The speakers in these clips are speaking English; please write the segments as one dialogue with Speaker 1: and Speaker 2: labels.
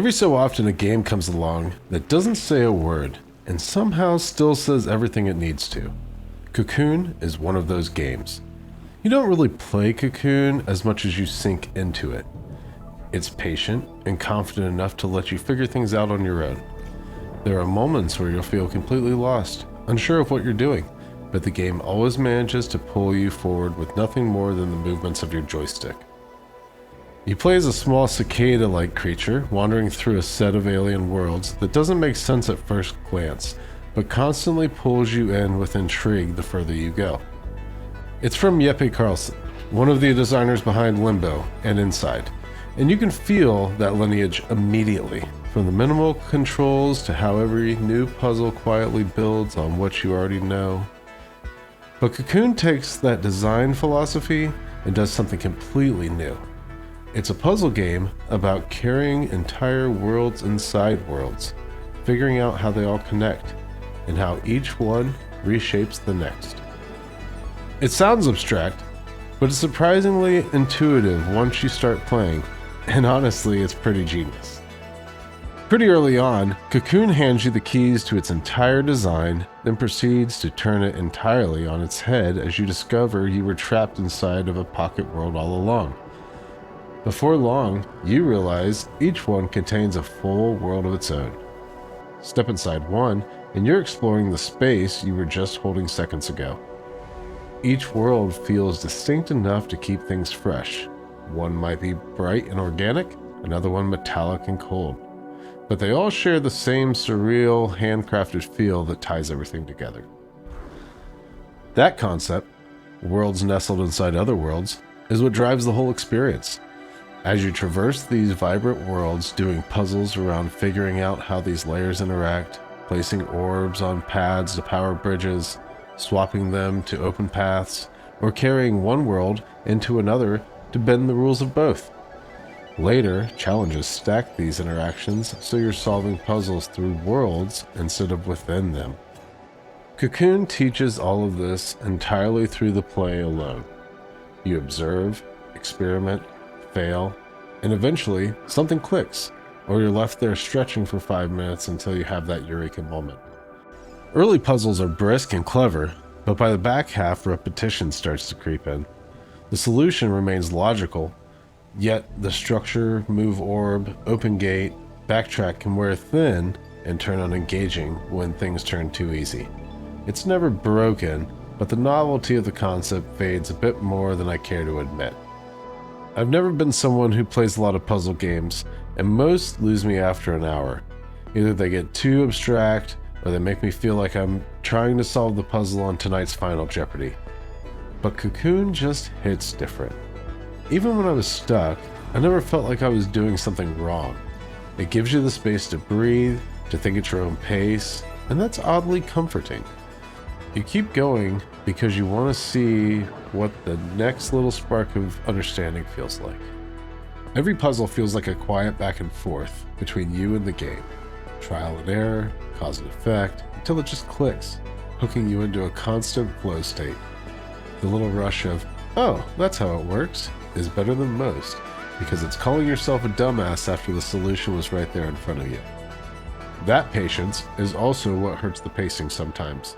Speaker 1: Every so often a game comes along that doesn't say a word and somehow still says everything it needs to. Cocoon is one of those games. You don't really play Cocoon as much as you sink into it. It's patient and confident enough to let you figure things out on your own. There are moments where you'll feel completely lost, unsure of what you're doing, but the game always manages to pull you forward with nothing more than the movements of your joystick. You play as a small cicada-like creature wandering through a set of alien worlds that doesn't make sense at first glance, but constantly pulls you in with intrigue the further you go. It's from Jeppe Carlsen, one of the designers behind Limbo and Inside, and you can feel that lineage immediately, from the minimal controls to how every new puzzle quietly builds on what you already know. But Cocoon takes that design philosophy and does something completely new. It's a puzzle game about carrying entire worlds inside worlds, figuring out how they all connect, and how each one reshapes the next. It sounds abstract, but it's surprisingly intuitive once you start playing, and honestly, it's pretty genius. Pretty early on, Cocoon hands you the keys to its entire design, then proceeds to turn it entirely on its head as you discover you were trapped inside of a pocket world all along. Before long, you realize each one contains a full world of its own. Step inside one, and you're exploring the space you were just holding seconds ago. Each world feels distinct enough to keep things fresh. One might be bright and organic, another one metallic and cold. But they all share the same surreal, handcrafted feel that ties everything together. That concept, worlds nestled inside other worlds, is what drives the whole experience. As you traverse these vibrant worlds, doing puzzles around figuring out how these layers interact, placing orbs on pads to power bridges, swapping them to open paths, or carrying one world into another to bend the rules of both. Later, challenges stack these interactions so you're solving puzzles through worlds instead of within them. Cocoon teaches all of this entirely through the play alone. You observe, experiment, fail, and eventually something clicks, or you're left there stretching for 5 minutes until you have that eureka moment. Early puzzles are brisk and clever, but by the back half, repetition starts to creep in. The solution remains logical, yet the structure, move orb, open gate, backtrack can wear thin and turn unengaging when things turn too easy. It's never broken, but the novelty of the concept fades a bit more than I care to admit. I've never been someone who plays a lot of puzzle games, and most lose me after an hour. Either they get too abstract, or they make me feel like I'm trying to solve the puzzle on tonight's Final Jeopardy. But Cocoon just hits different. Even when I was stuck, I never felt like I was doing something wrong. It gives you the space to breathe, to think at your own pace, and that's oddly comforting. You keep going because you want to see what the next little spark of understanding feels like. Every puzzle feels like a quiet back and forth between you and the game. Trial and error, cause and effect, until it just clicks, hooking you into a constant flow state. The little rush of, oh, that's how it works, is better than most, because it's calling yourself a dumbass after the solution was right there in front of you. That patience is also what hurts the pacing sometimes,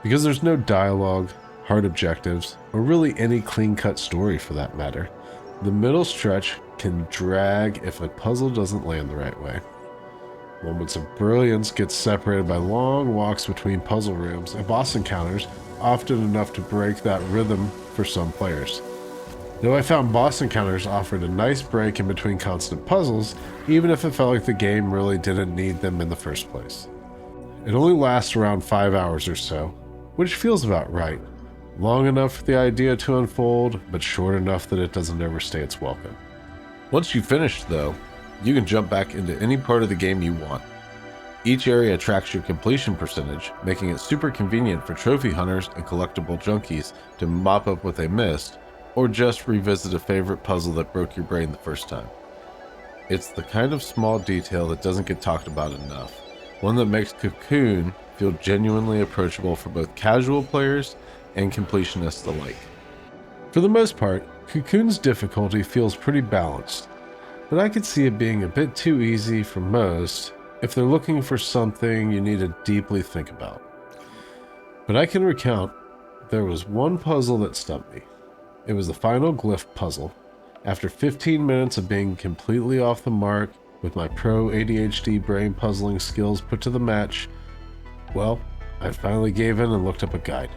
Speaker 1: because there's no dialogue, hard objectives, or really any clean-cut story for that matter. The middle stretch can drag if a puzzle doesn't land the right way. Moments of brilliance get separated by long walks between puzzle rooms and boss encounters, often enough to break that rhythm for some players. Though I found boss encounters offered a nice break in between constant puzzles, even if it felt like the game really didn't need them in the first place. It only lasts around 5 hours or so, which feels about right. Long enough for the idea to unfold, but short enough that it doesn't overstay its welcome. Once you've finished, though, you can jump back into any part of the game you want. Each area tracks your completion percentage, making it super convenient for trophy hunters and collectible junkies to mop up what they missed, or just revisit a favorite puzzle that broke your brain the first time. It's the kind of small detail that doesn't get talked about enough, one that makes Cocoon feel genuinely approachable for both casual players and completionists alike. For the most part, Cocoon's difficulty feels pretty balanced. but I could see it being a bit too easy for most if they're looking for something you need to deeply think about. But I can recount there was one puzzle that stumped me. It was the final glyph puzzle. After 15 minutes of being completely off the mark with my pro ADHD brain puzzling skills put to the match, well, I finally gave in and looked up a guide.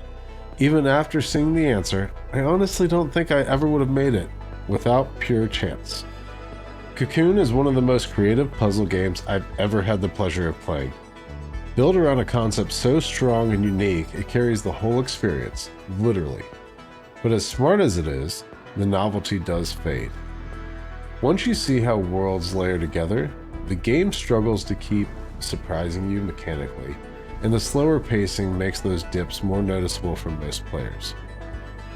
Speaker 1: Even after seeing the answer, I honestly don't think I ever would have made it without pure chance. Cocoon is one of the most creative puzzle games I've ever had the pleasure of playing. Built around a concept so strong and unique, it carries the whole experience, literally. But as smart as it is, the novelty does fade. Once you see how worlds layer together, the game struggles to keep surprising you mechanically, and the slower pacing makes those dips more noticeable for most players.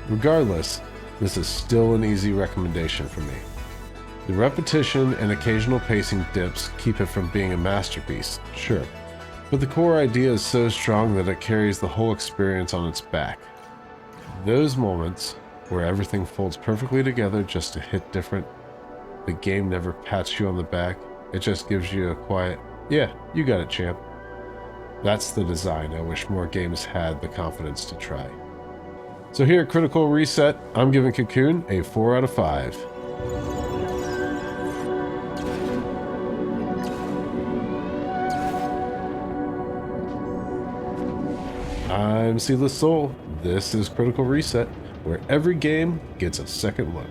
Speaker 1: Regardless, this is still an easy recommendation for me. The repetition and occasional pacing dips keep it from being a masterpiece, sure, but the core idea is so strong that it carries the whole experience on its back. Those moments where everything folds perfectly together just to hit different, the game never pats you on the back, it just gives you a quiet, yeah, you got it, champ. That's the design I wish more games had the confidence to try. So here at Critical Reset, I'm giving Cocoon a 4 out of 5. I'm Seedless Soul. This is Critical Reset, where every game gets a second look.